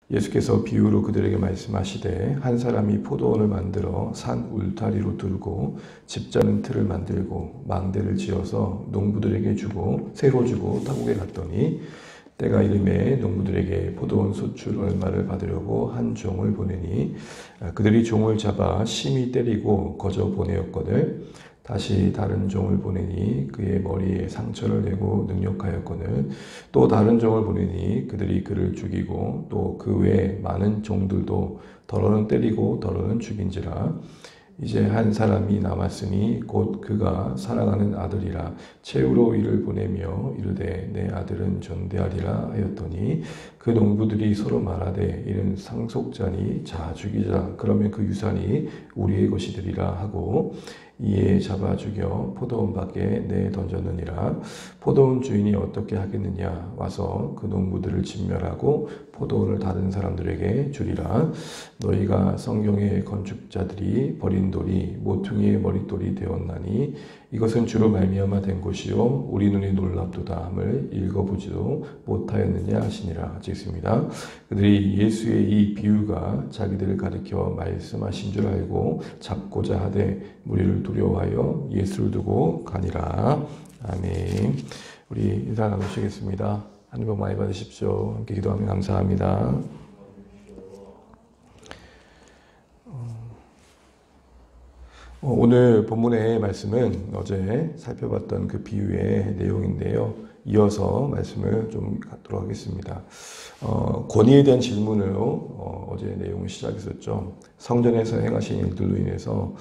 예수께서 비유로 그들에게 말씀하시되 한 사람이 포도원을 만들어 산 울타리로 두르고 집자는 틀을 만들고 망대를 지어서 농부들에게 주고 새로 주고 타국에 갔더니 때가 이름에 농부들에게 포도원 소출 얼마를 받으려고 한 종을 보내니 그들이 종을 잡아 심히 때리고 거저 보내었거늘 다시 다른 종을 보내니 그의 머리에 상처를 내고 능욕하였거늘 또 다른 종을 보내니 그들이 그를 죽이고 또 그 외에 많은 종들도 더러는 때리고 더러는 죽인지라 이제 한 사람이 남았으니 곧 그가 사랑하는 아들이라 최후로 이를 보내며 이르되 내 아들은 존대하리라 하였더니 그 농부들이 서로 말하되 이는 상속자니 자 죽이자 그러면 그 유산이 우리의 것이 되리라 하고 이에 잡아 죽여 포도원 밖에 내 던졌느니라. 포도원 주인이 어떻게 하겠느냐 와서 그 농부들을 진멸하고 포도원을 다른 사람들에게 주리라. 너희가 성경의 건축자들이 버린 돌이 모퉁이의 머릿돌이 되었나니 이것은 주로 말미암아 된 것이요 우리 눈이 놀랍도다 함을 읽어보지도 못하였느냐 하시니라. 찍습니다. 그들이 예수의 이 비유가 자기들을 가리켜 말씀하신 줄 알고 잡고자 하되 무리를 두려워하여 예수를 두고 가니라. 아멘. 우리 인사 나누시겠습니다. 하나님 복 많이 받으십시오. 함께 기도하며 감사합니다. 오늘 본문의 말씀은 어제 살펴봤던 그 비유의 내용인데요. 이어서 말씀을 좀 갖도록 하겠습니다. 권위에 대한 질문으로 어제 내용을 시작했었죠. 성전에서 행하신 일들로 인해서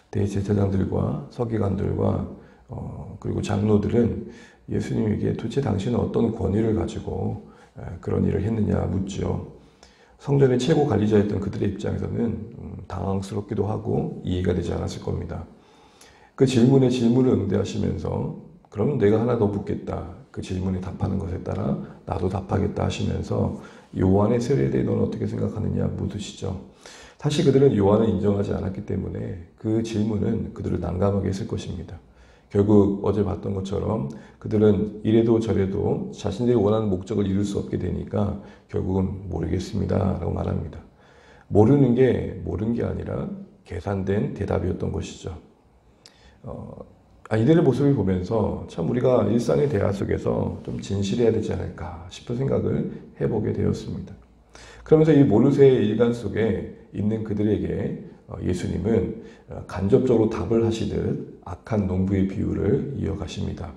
대제사장들과 서기관들과 그리고 장로들은 예수님에게 도대체 당신은 어떤 권위를 가지고 그런 일을 했느냐 묻죠. 성전의 최고 관리자였던 그들의 입장에서는 당황스럽기도 하고 이해가 되지 않았을 겁니다. 그 질문에 질문을 응대하시면서 그럼 내가 하나 더 묻겠다. 그 질문에 답하는 것에 따라 나도 답하겠다 하시면서 요한의 세례에 대해 너는 어떻게 생각하느냐 묻으시죠. 사실 그들은 요한을 인정하지 않았기 때문에 그 질문은 그들을 난감하게 했을 것입니다. 결국 어제 봤던 것처럼 그들은 이래도 저래도 자신들이 원하는 목적을 이룰 수 없게 되니까 결국은 모르겠습니다 라고 말합니다. 모르는 게 아니라 계산된 대답이었던 것이죠. 이들의 모습을 보면서 참 우리가 일상의 대화 속에서 좀 진실해야 되지 않을까 싶은 생각을 해보게 되었습니다. 그러면서 이 모르쇠의 일관 속에 있는 그들에게 예수님은 간접적으로 답을 하시듯 악한 농부의 비유를 이어가십니다.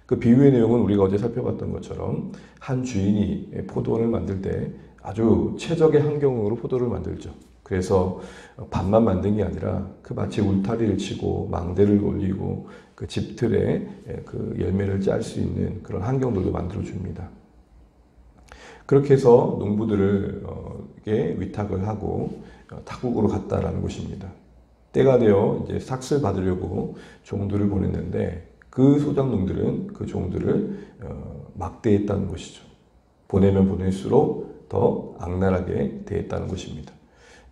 그 비유의 내용은 우리가 어제 살펴봤던 것처럼 한 주인이 포도원을 만들 때 아주 최적의 환경으로 포도를 만들죠. 그래서 밭만 만든 게 아니라 그 밭에 울타리를 치고 망대를 올리고 그 집틀에 그 열매를 짤 수 있는 그런 환경들도 만들어 줍니다. 그렇게 해서 농부들에게 위탁을 하고 타국으로 갔다라는 것입니다. 때가 되어 이제 삭슬 받으려고 종들을 보냈는데 그 소장농들은 그 종들을 막대했다는 것이죠. 보내면 보낼수록 더 악랄하게 대했다는 것입니다.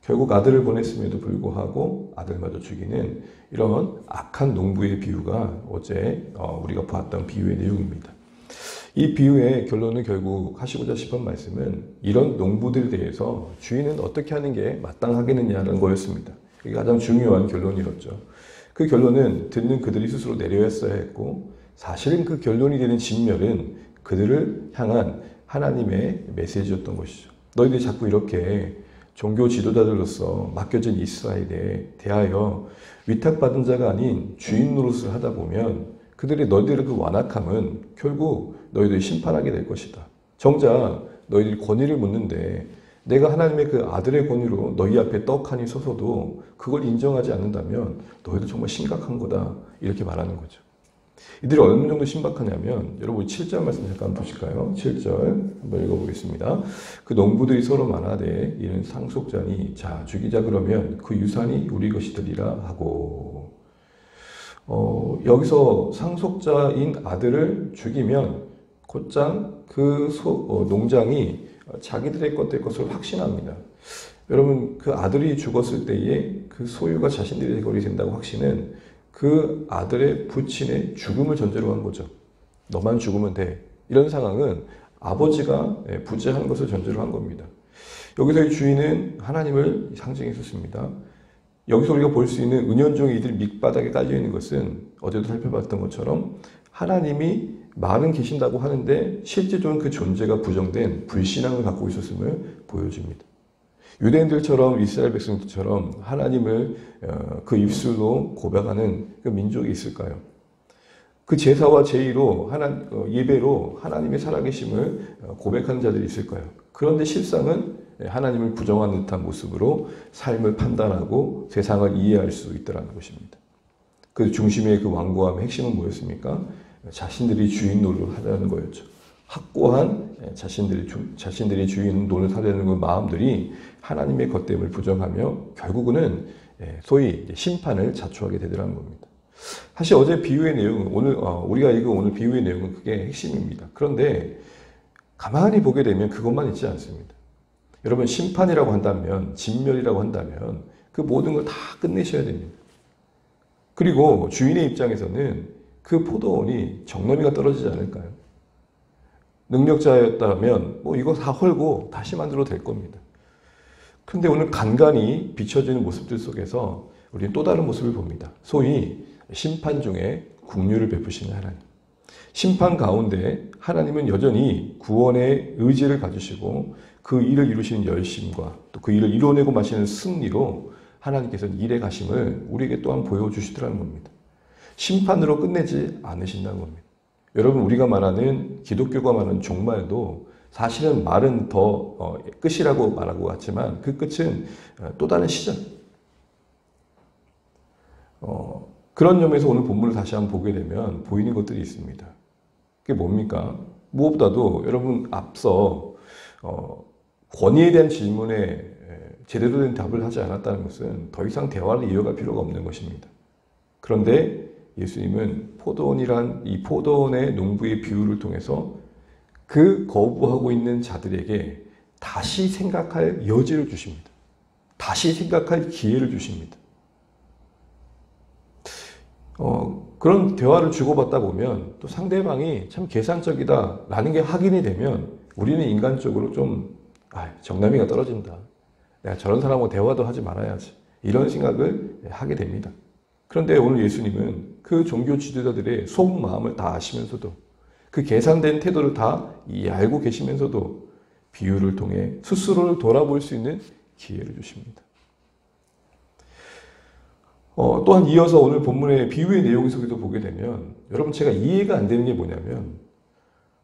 결국 아들을 보냈음에도 불구하고 아들마저 죽이는 이런 악한 농부의 비유가 어제 우리가 보았던 비유의 내용입니다. 이 비유의 결론은 결국 하시고자 싶은 말씀은 이런 농부들에 대해서 주인은 어떻게 하는 게 마땅하겠느냐는 거였습니다. 그게 가장 중요한 결론이었죠. 그 결론은 듣는 그들이 스스로 내려야 했고 사실은 그 결론이 되는 진멸은 그들을 향한 하나님의 메시지였던 것이죠. 너희들이 자꾸 이렇게 종교 지도자들로서 맡겨진 이스라엘에 대하여 위탁받은 자가 아닌 주인 노릇을 하다 보면 너희들의 그 완악함은 결국 너희들이 심판하게 될 것이다. 정작 너희들이 권위를 묻는데 내가 하나님의 그 아들의 권위로 너희 앞에 떡하니 서서도 그걸 인정하지 않는다면 너희도 정말 심각한 거다. 이렇게 말하는 거죠. 이들이 어느 정도 신박하냐면 여러분 7절 말씀 잠깐 보실까요? 7절 한번 읽어보겠습니다. 그 농부들이 서로 말하되 이는 상속자니 자 죽이자 그러면 그 유산이 우리 것이 되리라 하고 여기서 상속자인 아들을 죽이면 곧장 그 농장이 자기들의 것 될 것을 확신합니다. 여러분 그 아들이 죽었을 때에 그 소유가 자신들의 것이 된다고 확신은 그 아들의 부친의 죽음을 전제로 한 거죠. 너만 죽으면 돼. 이런 상황은 아버지가 부재한 것을 전제로 한 겁니다. 여기서의 주인은 하나님을 상징했었습니다. 여기서 우리가 볼 수 있는 은연중에 이들 밑바닥에 깔려 있는 것은 어제도 살펴봤던 것처럼 하나님이 말은 계신다고 하는데 실제적으로 그 존재가 부정된 불신앙을 갖고 있었음을 보여줍니다. 유대인들처럼 이스라엘 백성들처럼 하나님을 그 입술로 고백하는 그 민족이 있을까요? 그 제사와 제의로 예배로 하나님의 살아계심을 고백하는 자들이 있을까요? 그런데 실상은 하나님을 부정하는 듯한 모습으로 삶을 판단하고 세상을 이해할 수 있다는 것입니다. 그 중심의 그 완고함의 핵심은 뭐였습니까? 자신들이 주인 노릇을 하려는 거였죠. 확고한 자신들이 주인 노릇하려는 그 마음들이 하나님의 겉됨을 부정하며 결국은 소위 심판을 자초하게 되더라는 겁니다. 사실 어제 비유의 내용은 우리가 읽은 오늘 비유의 내용은 그게 핵심입니다. 그런데 가만히 보게 되면 그것만 있지 않습니다. 여러분 심판이라고 한다면 진멸이라고 한다면 그 모든 걸 다 끝내셔야 됩니다. 그리고 주인의 입장에서는 그 포도원이 정너미가 떨어지지 않을까요? 능력자였다면 이거 다 헐고 다시 만들어도 될 겁니다. 그런데 오늘 간간히 비춰지는 모습들 속에서 우리는 또 다른 모습을 봅니다. 소위 심판 중에 긍휼을 베푸시는 하나님. 심판 가운데 하나님은 여전히 구원의 의지를 가지시고 그 일을 이루시는 열심과 또 그 일을 이뤄내고 마시는 승리로 하나님께서는 일에 가심을 우리에게 또한 보여주시더라는 겁니다. 심판으로 끝내지 않으신다는 겁니다. 여러분 우리가 말하는 기독교가 말하는 종말도 사실은 말은 더 끝이라고 말하고 같지만 그 끝은 또 다른 시작. 그런 점에서 오늘 본문을 다시 한번 보게 되면 보이는 것들이 있습니다. 그게 뭡니까? 무엇보다도 여러분 앞서 권위에 대한 질문에 제대로 된 답을 하지 않았다는 것은 더 이상 대화를 이어갈 필요가 없는 것입니다. 그런데 예수님은 포도원이란 이 포도원의 농부의 비유를 통해서 그 거부하고 있는 자들에게 다시 생각할 여지를 주십니다. 다시 생각할 기회를 주십니다. 그런 대화를 주고받다 보면 또 상대방이 참 계산적이다라는 게 확인이 되면 우리는 인간적으로 좀 정남이가 떨어진다. 내가 저런 사람하고 대화도 하지 말아야지. 이런 생각을 하게 됩니다. 그런데 오늘 예수님은 그 종교 지도자들의 속마음을 다 아시면서도 그 계산된 태도를 다 알고 계시면서도 비유를 통해 스스로를 돌아볼 수 있는 기회를 주십니다. 또한 이어서 오늘 본문의 비유의 내용 속에도 보게 되면 여러분 제가 이해가 안 되는 게 뭐냐면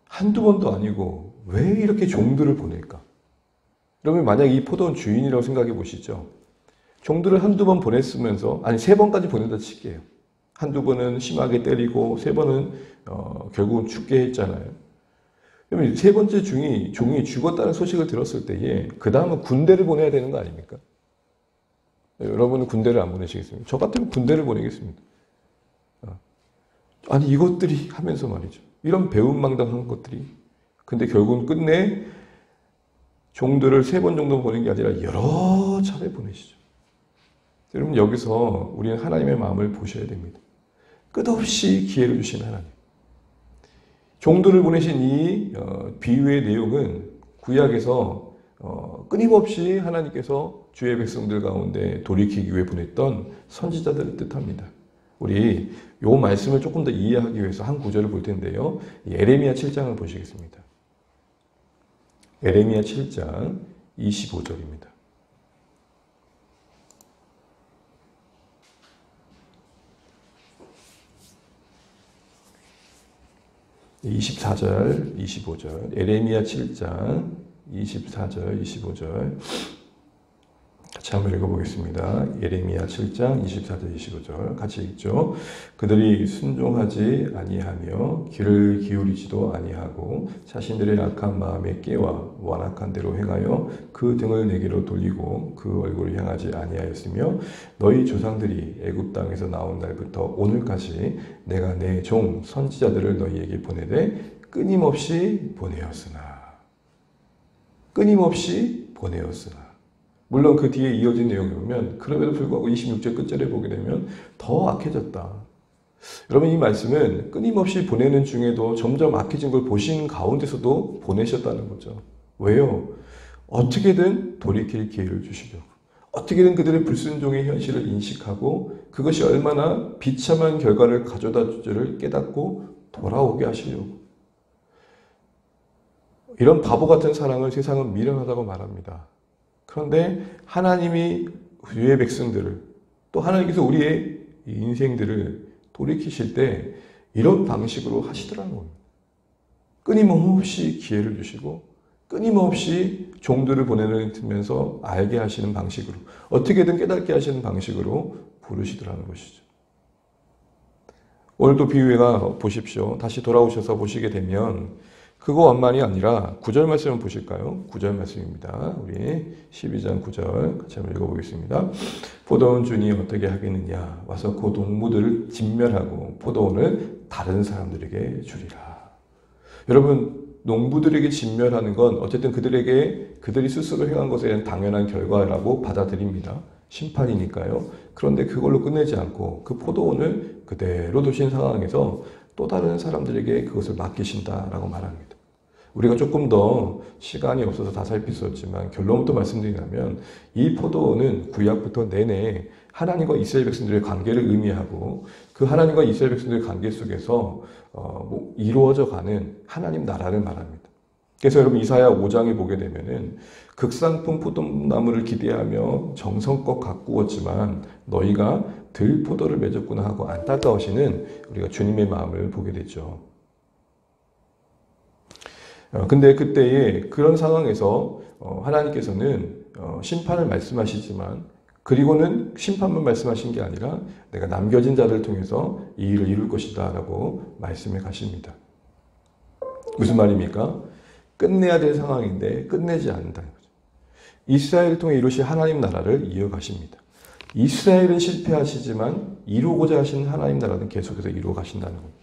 한두 번도 아니고 왜 이렇게 종들을 보낼까? 여러분 만약 이 포도원 주인이라고 생각해 보시죠. 종들을 한두 번 보냈으면서 세 번까지 보낸다 칠게요. 한두 번은 심하게 때리고 세 번은 결국은 죽게 했잖아요. 그러면 세 번째 종이 죽었다는 소식을 들었을 때에 그 다음은 군대를 보내야 되는 거 아닙니까? 여러분은 군대를 안 보내시겠습니까? 저 같으면 군대를 보내겠습니다. 아니 이것들이 하면서 말이죠. 이런 배은망당한 것들이. 근데 결국은 끝내 종들을 세 번 정도 보낸 게 아니라 여러 차례 보내시죠. 여러분 여기서 우리는 하나님의 마음을 보셔야 됩니다. 끝없이 기회를 주신 하나님. 종들을 보내신 이 비유의 내용은 구약에서 끊임없이 하나님께서 주의 백성들 가운데 돌이키기 위해 보냈던 선지자들을 뜻합니다. 우리 이 말씀을 조금 더 이해하기 위해서 한 구절을 볼 텐데요. 예레미야 7장을 보시겠습니다. 예레미야 7장 25절입니다. 24절, 25절. 예레미야 7장 24절, 25절. 같이 한번 읽어보겠습니다. 예레미야 7장 24절, 25절. 같이 읽죠. 그들이 순종하지 아니하며 귀를 기울이지도 아니하고 자신들의 악한 마음에 깨와 완악한 대로 행하여 그 등을 내게로 돌리고 그 얼굴을 향하지 아니하였으며 너희 조상들이 애굽 땅에서 나온 날부터 오늘까지 내가 내 종 선지자들을 너희에게 보내되 끊임없이 보내었으나 물론 그 뒤에 이어진 내용을 보면 그럼에도 불구하고 26절 끝절에 보게 되면 더 악해졌다. 여러분 이 말씀은 끊임없이 보내는 중에도 점점 악해진 걸 보신 가운데서도 보내셨다는 거죠. 왜요? 어떻게든 돌이킬 기회를 주시려고, 어떻게든 그들의 불순종의 현실을 인식하고 그것이 얼마나 비참한 결과를 가져다 줄지를 깨닫고 돌아오게 하시려고. 이런 바보 같은 사랑을 세상은 미련하다고 말합니다. 그런데 하나님이 주의 백성들을, 또 하나님께서 우리의 인생들을 돌이키실 때 이런 방식으로 하시더라는 겁니다. 끊임없이 기회를 주시고 끊임없이 종들을 보내면서 알게 하시는 방식으로, 어떻게든 깨닫게 하시는 방식으로 부르시더라는 것이죠. 오늘도 비유회가 보십시오. 다시 돌아오셔서 보시게 되면 그거만이 아니라 9절 말씀을 보실까요? 9절 말씀입니다. 우리 12장 9절 같이 한번 읽어보겠습니다. 포도원 주인이 어떻게 하겠느냐? 와서 그 농부들을 진멸하고 포도원을 다른 사람들에게 주리라. 여러분, 농부들에게 진멸하는 건 어쨌든 그들이 스스로 행한 것에 대한 당연한 결과라고 받아들입니다. 심판이니까요. 그런데 그걸로 끝내지 않고 그 포도원을 그대로 두신 상황에서 또 다른 사람들에게 그것을 맡기신다라고 말합니다. 우리가 조금 더 시간이 없어서 다 살필 수 없지만 결론부터 말씀드리자면 이 포도원은 구약부터 내내 하나님과 이스라엘 백성들의 관계를 의미하고 그 하나님과 이스라엘 백성들의 관계 속에서 이루어져 가는 하나님 나라를 말합니다. 그래서 여러분 이사야 5장에 보게 되면은 극상품 포도나무를 기대하며 정성껏 가꾸었지만 너희가 들포도를 맺었구나 하고 안타까워하시는 우리가 주님의 마음을 보게 되죠. 근데 그때에 그런 상황에서 하나님께서는 심판을 말씀하시지만 그리고는 심판만 말씀하신 게 아니라 내가 남겨진 자를 통해서 이 일을 이룰 것이다 라고 말씀해 가십니다. 무슨 말입니까? 끝내야 될 상황인데 끝내지 않는다는 거죠. 이스라엘을 통해 이루실 하나님 나라를 이어가십니다. 이스라엘은 실패하시지만 이루고자 하신 하나님 나라는 계속해서 이루어 가신다는 겁니다.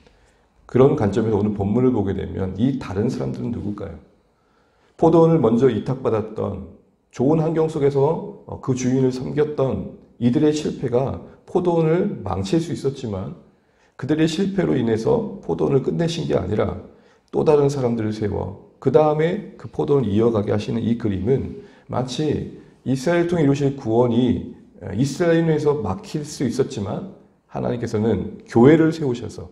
그런 관점에서 오늘 본문을 보게 되면 이 다른 사람들은 누굴까요? 포도원을 먼저 이탁받았던, 좋은 환경 속에서 그 주인을 섬겼던 이들의 실패가 포도원을 망칠 수 있었지만 그들의 실패로 인해서 포도원을 끝내신 게 아니라 또 다른 사람들을 세워 그 다음에 그 포도원을 이어가게 하시는 이 그림은 마치 이스라엘을 통해 이루실 구원이 이스라엘에서 막힐 수 있었지만 하나님께서는 교회를 세우셔서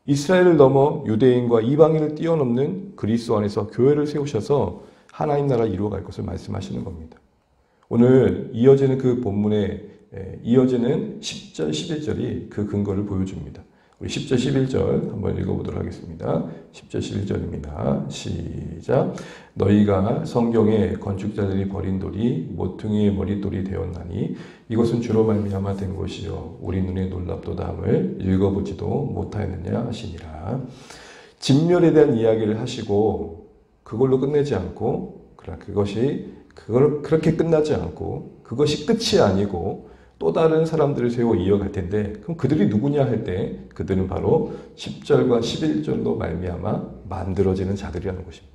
이스라엘을 넘어 유대인과 이방인을 뛰어넘는 그리스도 안에서 교회를 세우셔서 하나님 나라를 이루어갈 것을 말씀하시는 겁니다. 오늘 이어지는 그 본문에 이어지는 10절, 11절이 그 근거를 보여줍니다. 우리 10절, 11절 한번 읽어보도록 하겠습니다. 10절, 11절입니다. 시작. 너희가 성경에 건축자들이 버린 돌이 모퉁이의 머릿돌이 되었나니 이것은 주로 말미암아 된 것이요 우리 눈에 놀랍도다함을 읽어보지도 못하였느냐 하시니라. 진멸에 대한 이야기를 하시고 그걸로 끝내지 않고 그걸 그렇게 끝나지 않고 그것이 끝이 아니고 또 다른 사람들을 세워 이어갈 텐데 그럼 그들이 누구냐 할 때 그들은 바로 10절과 11절로 말미암아 만들어지는 자들이라는 것입니다.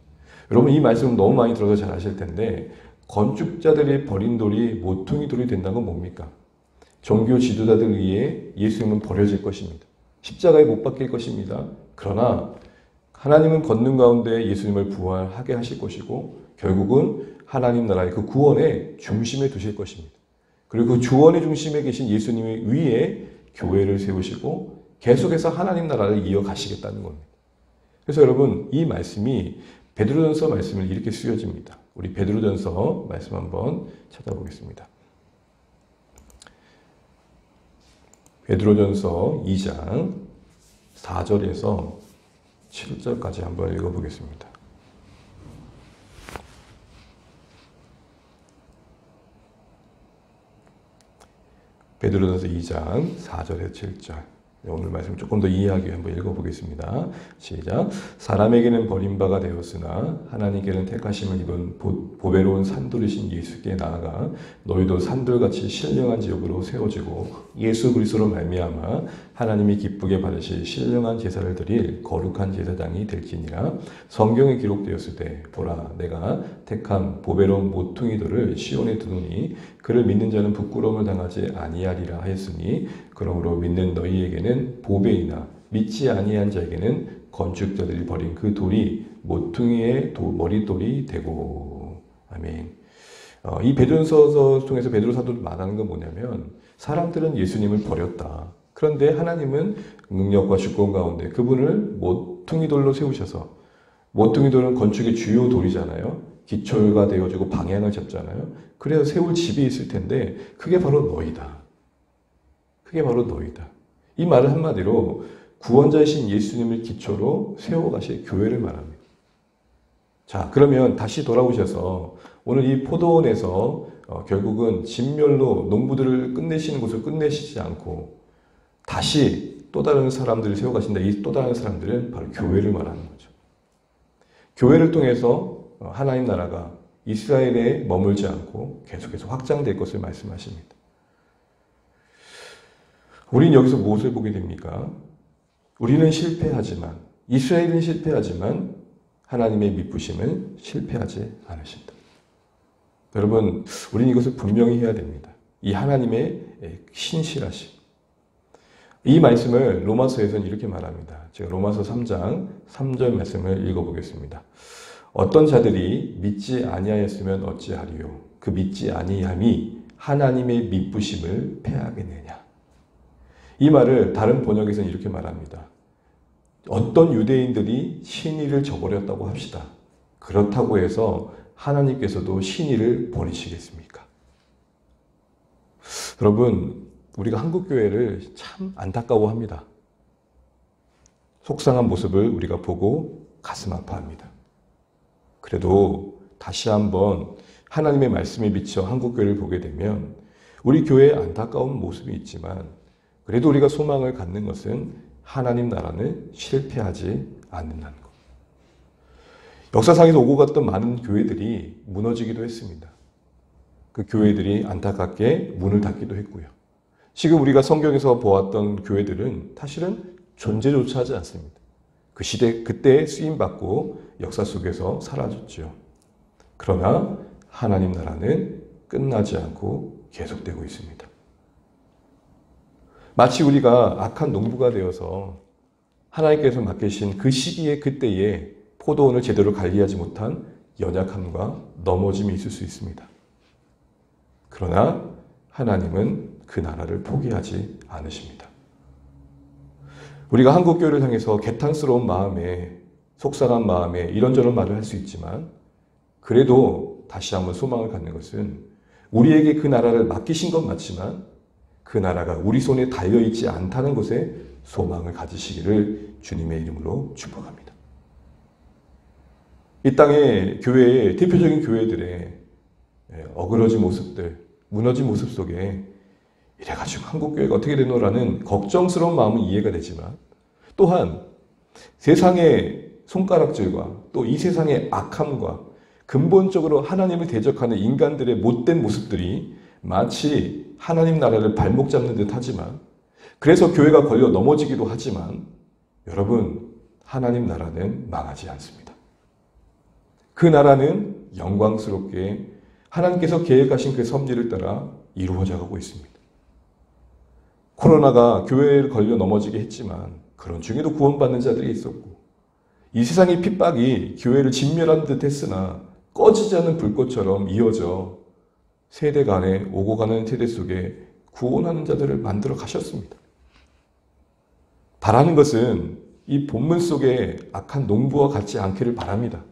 여러분 이 말씀은 너무 많이 들어서 잘 아실 텐데 건축자들이 버린 돌이 모퉁이 돌이 된다는 건 뭡니까? 종교 지도자들에 의해 예수님은 버려질 것입니다. 십자가에 못 박힐 것입니다. 그러나 하나님은 걷는 가운데 예수님을 부활하게 하실 것이고 결국은 하나님 나라의 그 구원의 중심에 두실 것입니다. 그리고 그 구원의 중심에 계신 예수님의 위에 교회를 세우시고 계속해서 하나님 나라를 이어가시겠다는 겁니다. 그래서 여러분 이 말씀이 베드로전서 말씀을 이렇게 쓰여집니다. 우리 베드로전서 말씀 한번 찾아보겠습니다. 베드로전서 2장 4절에서 7절까지 한번 읽어보겠습니다. 베드로전서 2장 4절에서 7절. 오늘 말씀 조금 더 이해하기 위해 한번 읽어보겠습니다. 시작. 사람에게는 버림바가 되었으나 하나님께는 택하심을 입은 보배로운 산돌이신 예수께 나아가 너희도 산돌같이 신령한 지역으로 세워지고 예수 그리스도로 말미암아 하나님이 기쁘게 받으실 신령한 제사를 드릴 거룩한 제사장이 될지니라. 성경에 기록되었을 때 보라 내가 택한 보배로운 모퉁이들을 시온에 두노니 그를 믿는 자는 부끄러움을 당하지 아니하리라 하였으니 그러므로 믿는 너희에게는 보배이나 믿지 아니한 자에게는 건축자들이 버린 그 돌이 모퉁이의 머릿돌이 되고. 아멘. 이 베드로서서 통해서 베드로 사도도 말하는 건 뭐냐면 사람들은 예수님을 버렸다. 그런데 하나님은 능력과 주권 가운데 그분을 모퉁이 돌로 세우셔서, 모퉁이 돌은 건축의 주요 돌이잖아요. 기초가 되어주고 방향을 잡잖아요. 그래서 세울 집이 있을 텐데 그게 바로 너희다. 그게 바로 너희다. 이 말은 한마디로 구원자이신 예수님을 기초로 세워가실 교회를 말합니다. 자, 그러면 다시 돌아오셔서 오늘 이 포도원에서 결국은 진멸로 농부들을 끝내시는 것을 끝내시지 않고 다시 또 다른 사람들을 세워가신다. 이 또 다른 사람들은 바로 교회를 말하는 거죠. 교회를 통해서 하나님 나라가 이스라엘에 머물지 않고 계속해서 확장될 것을 말씀하십니다. 우리는 여기서 무엇을 보게 됩니까? 우리는 실패하지만, 이스라엘은 실패하지만 하나님의 미쁘심은 실패하지 않으신다. 여러분, 우리는 이것을 분명히 해야 됩니다. 이 하나님의 신실하심. 이 말씀을 로마서에서는 이렇게 말합니다. 제가 로마서 3장 3절 말씀을 읽어보겠습니다. 어떤 자들이 믿지 아니하였으면 어찌하리요? 그 믿지 아니함이 하나님의 미쁘심을 패하겠느냐? 이 말을 다른 번역에서는 이렇게 말합니다. 어떤 유대인들이 신의를 저버렸다고 합시다. 그렇다고 해서 하나님께서도 신의를 버리시겠습니까? 여러분, 우리가 한국교회를 참 안타까워합니다. 속상한 모습을 우리가 보고 가슴 아파합니다. 그래도 다시 한번 하나님의 말씀에 비춰 한국교회를 보게 되면 우리 교회에 안타까운 모습이 있지만 그래도 우리가 소망을 갖는 것은 하나님 나라는 실패하지 않는다는 것. 역사상에서 오고 갔던 많은 교회들이 무너지기도 했습니다. 그 교회들이 안타깝게 문을 닫기도 했고요. 지금 우리가 성경에서 보았던 교회들은 사실은 존재조차 하지 않습니다. 그 시대, 그때 쓰임받고 역사 속에서 사라졌죠. 그러나 하나님 나라는 끝나지 않고 계속되고 있습니다. 마치 우리가 악한 농부가 되어서 하나님께서 맡기신 그 시기에 그때에 포도원을 제대로 관리하지 못한 연약함과 넘어짐이 있을 수 있습니다. 그러나 하나님은 그 나라를 포기하지 않으십니다. 우리가 한국교회를 향해서 개탄스러운 마음에, 속상한 마음에 이런저런 말을 할 수 있지만 그래도 다시 한번 소망을 갖는 것은 우리에게 그 나라를 맡기신 건 맞지만 그 나라가 우리 손에 달려있지 않다는 것에 소망을 가지시기를 주님의 이름으로 축복합니다. 이 땅의 교회의 대표적인 교회들의 어그러진 모습들, 무너진 모습 속에 이래가지고 한국교회가 어떻게 되노라는 걱정스러운 마음은 이해가 되지만 또한 세상의 손가락질과 또 이 세상의 악함과 근본적으로 하나님을 대적하는 인간들의 못된 모습들이 마치 하나님 나라를 발목 잡는 듯 하지만 그래서 교회가 걸려 넘어지기도 하지만 여러분, 하나님 나라는 망하지 않습니다. 그 나라는 영광스럽게 하나님께서 계획하신 그 섭리를 따라 이루어져 가고 있습니다. 코로나가 교회를 걸려 넘어지게 했지만 그런 중에도 구원받는 자들이 있었고 이 세상의 핍박이 교회를 진멸한 듯 했으나 꺼지지 않는 불꽃처럼 이어져 세대 간에 오고 가는 세대 속에 구원하는 자들을 만들어 가셨습니다. 바라는 것은 이 본문 속에 악한 농부와 같지 않기를 바랍니다.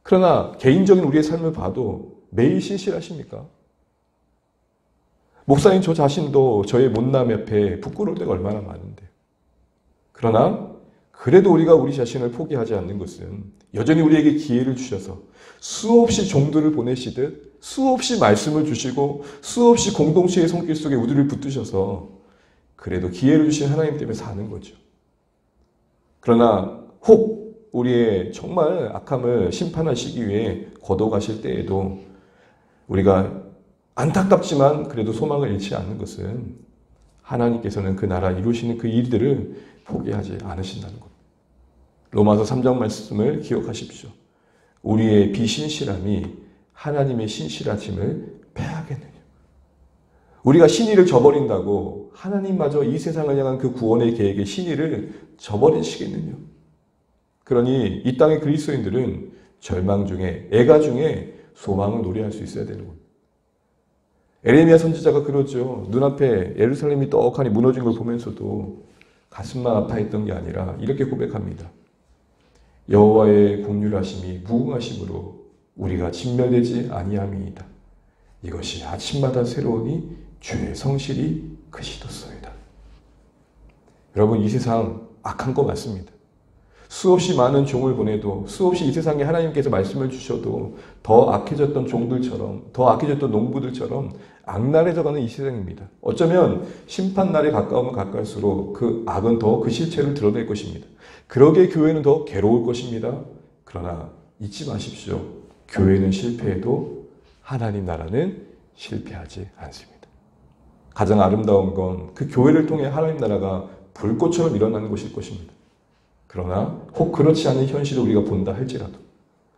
그러나 개인적인 우리의 삶을 봐도 매일 신실하십니까? 목사님 저 자신도 저의 못남 옆에 부끄러울 때가 얼마나 많은데. 그러나 그래도 우리가 우리 자신을 포기하지 않는 것은 여전히 우리에게 기회를 주셔서 수없이 종들을 보내시듯 수없이 말씀을 주시고 수없이 공동체의 손길 속에 우리를 붙드셔서 그래도 기회를 주신 하나님 때문에 사는 거죠. 그러나 혹 우리의 정말 악함을 심판하시기 위해 거둬가실 때에도 우리가 안타깝지만 그래도 소망을 잃지 않는 것은 하나님께서는 그 나라 이루시는 그 일들을 포기하지 않으신다는 것. 로마서 3장 말씀을 기억하십시오. 우리의 비신실함이 하나님의 신실하심을 패하겠느냐. 우리가 신의를 저버린다고 하나님마저 이 세상을 향한 그 구원의 계획의 신의를 저버리시겠느냐. 그러니 이 땅의 그리스도인들은 절망 중에, 애가 중에 소망을 노래할 수 있어야 되는 거예요. 에레미야 선지자가 그러죠. 눈앞에 예루살렘이 떡하니 무너진 걸 보면서도 가슴만 아파했던 게 아니라 이렇게 고백합니다. 여호와의 긍휼하심이 무궁하심으로 우리가 진멸되지 아니함이이다. 이것이 아침마다 새로우니 주의 성실이 크시도소이다. 여러분, 이 세상 악한 거 맞습니다. 수없이 많은 종을 보내도, 수없이 이 세상에 하나님께서 말씀을 주셔도 더 악해졌던 종들처럼, 더 악해졌던 농부들처럼 악랄해져가는 이 세상입니다. 어쩌면 심판날에 가까우면 가까울수록 그 악은 더 그 실체를 드러낼 것입니다. 그러기에 교회는 더 괴로울 것입니다. 그러나 잊지 마십시오. 교회는 실패해도 하나님 나라는 실패하지 않습니다. 가장 아름다운 건 그 교회를 통해 하나님 나라가 불꽃처럼 일어나는 것일 것입니다. 그러나 혹 그렇지 않은 현실을 우리가 본다 할지라도,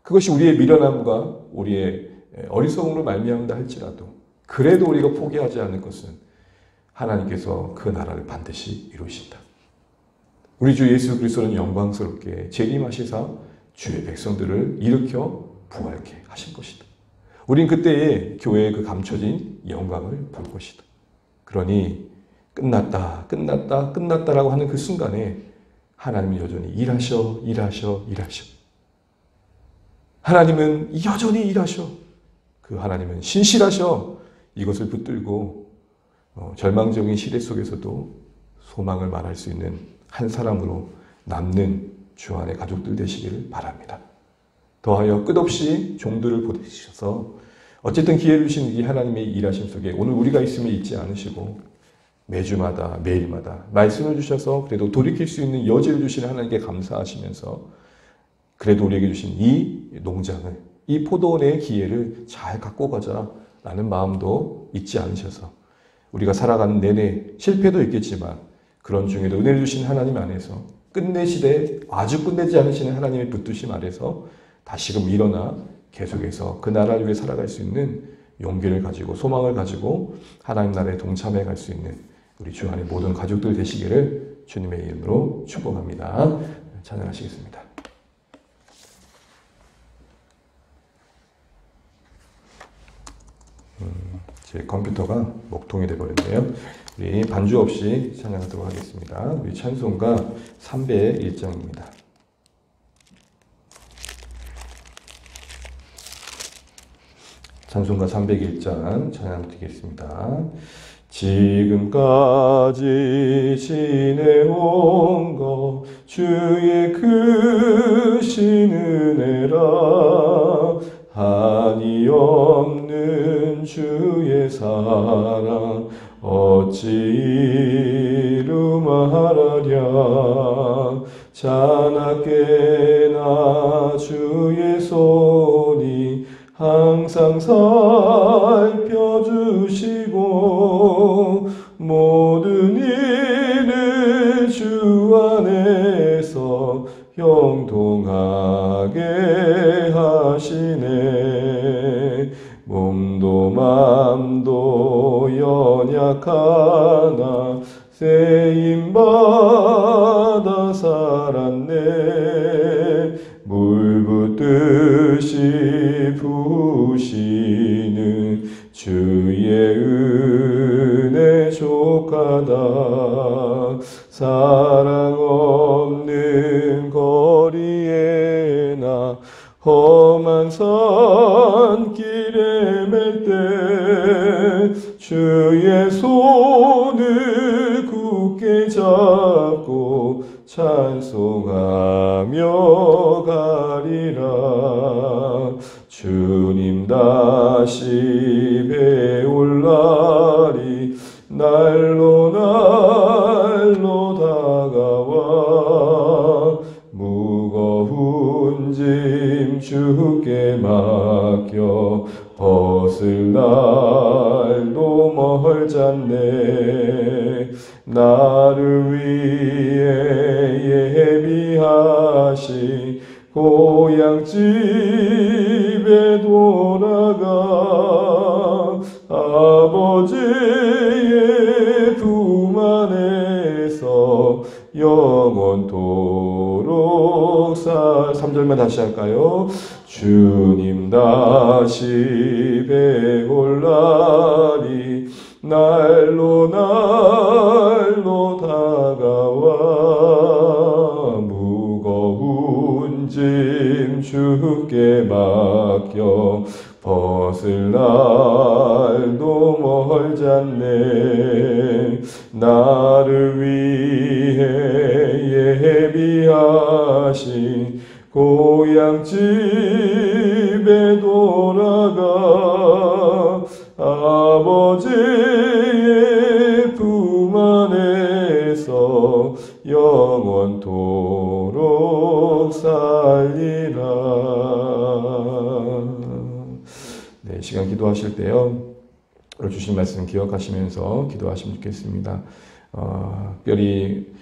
그것이 우리의 미련함과 우리의 어리석음으로 말미암다 할지라도, 그래도 우리가 포기하지 않을 것은 하나님께서 그 나라를 반드시 이루신다. 우리 주 예수 그리스도는 영광스럽게 재림하시사 주의 백성들을 일으켜 부활케 하실 것이다. 우린 그때에 교회의 그 감춰진 영광을 볼 것이다. 그러니 끝났다, 끝났다, 끝났다라고 하는 그 순간에 하나님은 여전히 일하셔. 하나님은 여전히 일하셔. 그 하나님은 신실하셔. 이것을 붙들고 절망적인 시대 속에서도 소망을 말할 수 있는 한 사람으로 남는 주 안의 가족들 되시기를 바랍니다. 더하여 끝없이 종들을 보내주셔서 어쨌든 기회를 주신 이 하나님의 일하심 속에 오늘 우리가 있음을 잊지 않으시고 매주마다 매일마다 말씀을 주셔서 그래도 돌이킬 수 있는 여지를 주시는 하나님께 감사하시면서 그래도 우리에게 주신 이 농장을, 이 포도원의 기회를 잘 갖고 가자라는 마음도 잊지 않으셔서 우리가 살아가는 내내 실패도 있겠지만 그런 중에도 은혜를 주신 하나님 안에서 끝내시되 아주 끝내지 않으시는 하나님의 붙드심 아래서 다시금 일어나 계속해서 그 나라를 위해 살아갈 수 있는 용기를 가지고 소망을 가지고 하나님 나라에 동참해 갈 수 있는 우리 주 안의 모든 가족들 되시기를 주님의 이름으로 축복합니다. 찬양하시겠습니다. 제 컴퓨터가 목통이 되어버렸네요. 우리 반주 없이 찬양하도록 하겠습니다. 우리 찬송가 301장입니다. 찬송가 301장 찬양 드리겠습니다. 지금까지 지내온 것 주의 크신 은혜라 한이 없는 주의 사랑 어찌 이루 말하랴 자나깨나 주의 손이 항상 살펴주시고 모든 일을 주 안에서 형통하게 하시네. 몸도 맘도 연약하나 쓰임받아 살았네. 물 붓듯이 부으시는 주의 은혜 족하다. 사랑 없는 거리에 나 험한 산길에 맬 때 주의 손을 굳게 잡고 찬송하며 가리라. 주님 다시 배울 날이 날로 날로 다가와 무거운 짐 주께 맡겨 벗을 날도 멀잖네. 나를 위해 예비하신 고향집에 돌아가 아버지의 품 안에서 영원토록 3절 1절만 다시 할까요? 주님 다시 배올라니 날로 날로 다가와 무거운 짐 주께 맡겨 벗을 날도 멀잖네. 나를 위해 예비하신 고향 집에 돌아가 아버지의 품 안에서 영원토록 살리라. 네, 시간 기도하실 때요, 오늘 주신 말씀 기억하시면서 기도하시면 좋겠습니다. 특별히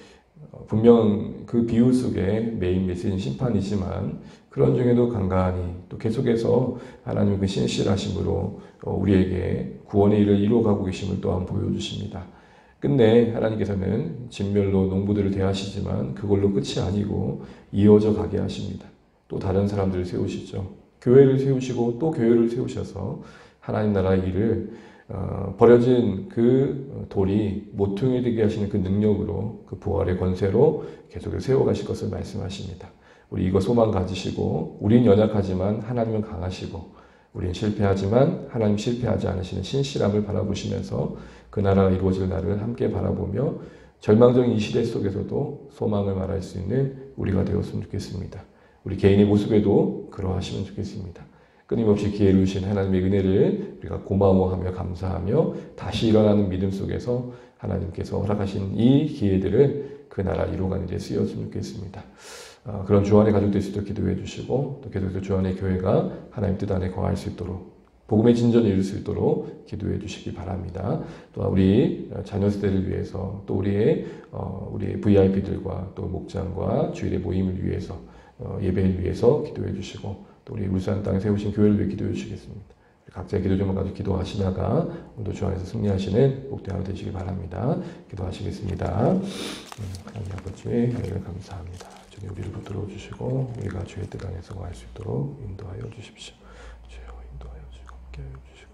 분명 그 비유 속에 메인 메시지는 심판이지만 그런 중에도 간간히 또 계속해서 하나님의 그 신실하심으로 우리에게 구원의 일을 이루어가고 계심을 또한 보여주십니다. 끝내 하나님께서는 진멸로 농부들을 대하시지만 그걸로 끝이 아니고 이어져 가게 하십니다. 또 다른 사람들을 세우시죠. 교회를 세우시고 또 교회를 세우셔서 하나님 나라의 일을 버려진 그 돌이 모퉁이 되게 하시는 그 능력으로 그 부활의 권세로 계속해서 세워가실 것을 말씀하십니다. 우리 이거 소망 가지시고 우린 연약하지만 하나님은 강하시고 우린 실패하지만 하나님 실패하지 않으시는 신실함을 바라보시면서 그 나라가 이루어질 날을 함께 바라보며 절망적인 이 시대 속에서도 소망을 말할 수 있는 우리가 되었으면 좋겠습니다. 우리 개인의 모습에도 그러하시면 좋겠습니다. 끊임없이 기회를 주신 하나님의 은혜를 우리가 고마워하며 감사하며 다시 일어나는 믿음 속에서 하나님께서 허락하신 이 기회들을 그 나라 이루어가는 데 쓰였으면 좋겠습니다. 그런 주 안에 가족될 수 있도록 기도해 주시고 또 계속해서 주 안의 교회가 하나님 뜻 안에 거할 수 있도록 복음의 진전을 이룰 수 있도록 기도해 주시기 바랍니다. 또한 우리 자녀 세대를 위해서 또 우리 VIP들과 또 목장과 주일의 모임을 위해서 예배를 위해서 기도해 주시고 또 우리 울산 땅에 세우신 교회를 위해 기도해 주시겠습니다. 각자의 기도 제목 가지고 기도하시다가 오늘도 주 안에서 승리하시는 복된 하루 되시기 바랍니다. 기도하시겠습니다. 하나님 아버지 은혜를 감사합니다. 주님 우리를 붙들어 주시고 우리가 주의 뜻 안에서 거할 수 있도록 인도하여 주십시오. 주여 인도하여 주시고 함께하여 주시고